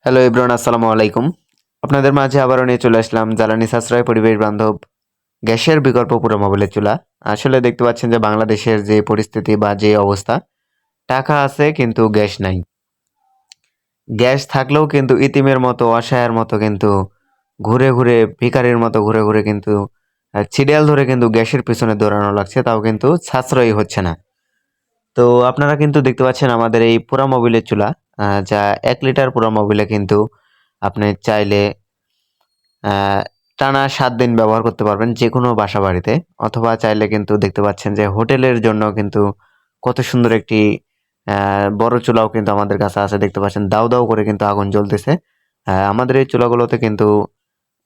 Hello everyone, আসসালামু আলাইকুম। আপনাদের মাঝে আবারও নিয়ে চলে আসলাম জ্বালানি সাশ্রয় পরিবেশ বান্ধব গ্যাসের বিকল্প পুরো মোবাইলের চুলা। আসলে দেখতে পাচ্ছেন যে বাংলাদেশের যে পরিস্থিতি বা যে অবস্থা, টাকা আছে কিন্তু গ্যাস নাই। গ্যাস থাকলেও কিন্তু ইতিমের মতো অসহায়ের মতো কিন্তু ঘুরে ঘুরে ভিখারির মতো ঘুরে ঘুরে কিন্তু সিরিয়াল ধরে কিন্তু গ্যাসের পিছনে দৌড়ানো লাগছে, তাও কিন্তু সাশ্রয়ী হচ্ছে না। তো আপনারা কিন্তু দেখতে পাচ্ছেন আমাদের এই পুরা মোবিলের চুলা, যা 1 লিটার পুরা মোবিলে কিন্তু আপনি চাইলে আহ, টানা 7 দিন ব্যবহার করতে পারবেন যে কোনো বাসা বাড়িতে। অথবা চাইলে কিন্তু দেখতে পাচ্ছেন যে হোটেলের জন্য কিন্তু কত সুন্দর একটি বড় চুলাও কিন্তু আমাদের কাছে আছে। দেখতে পাচ্ছেন দাউ দাউ করে কিন্তু আগুন জ্বলতেছে। আমাদের এই চুলাগুলোতে কিন্তু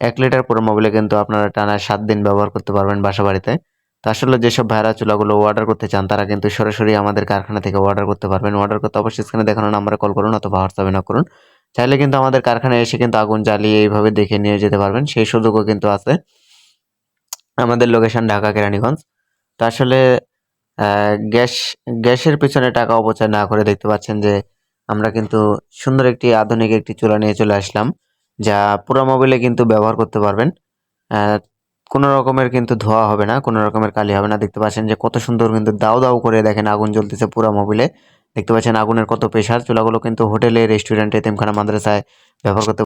1 লিটার পুরো মোবিলে কিন্তু আপনারা টানা 7 দিন ব্যবহার করতে পারবেন বাসা বাড়িতে। তো আসলে যেসব ভাইরা চুলাগুলো অর্ডার করতে চান তারা কিন্তু সরাসরি আমাদের কারখানা থেকে অর্ডার করতে পারবেন। অর্ডার করতে অবশ্যই স্ক্রিনে দেখানো নাম্বারে কল করুন অথবা হোয়াটসঅ্যাপে নক করুন। চাইলে কিন্তু আমাদের কারখানায় এসে কিন্তু আগুন জ্বালিয়ে এইভাবে দেখে নিয়ে যেতে পারবেন, সেই সুযোগও কিন্তু আছে। আমাদের লোকেশন ঢাকা কেরানীগঞ্জ। তো আসলে গ্যাস গ্যাসের পিছনে টাকা অপচয় না করে দেখতে পাচ্ছেন যে আমরা কিন্তু সুন্দর একটি আধুনিক একটি চুলা নিয়ে চলে আসলাম, যা পুরো মোবাইলে কিন্তু ব্যবহার করতে পারবেন। আহ, কোনো রকমের কিন্তু ধোয়া হবে না, কোনো রকমের কালি হবে না। দেখতে পাচ্ছেন যে কত সুন্দর কিন্তু দাউ দাউ করে দেখেন আগুন জ্বলতেছে পুরো মোবিলে। দেখতে পাচ্ছেন আগুনের কত প্রেসার। চুলাগুলো কিন্তু হোটেলে, রেস্টুরেন্টে, এতিমখানা, মাদ্রাসায় ব্যবহার করতে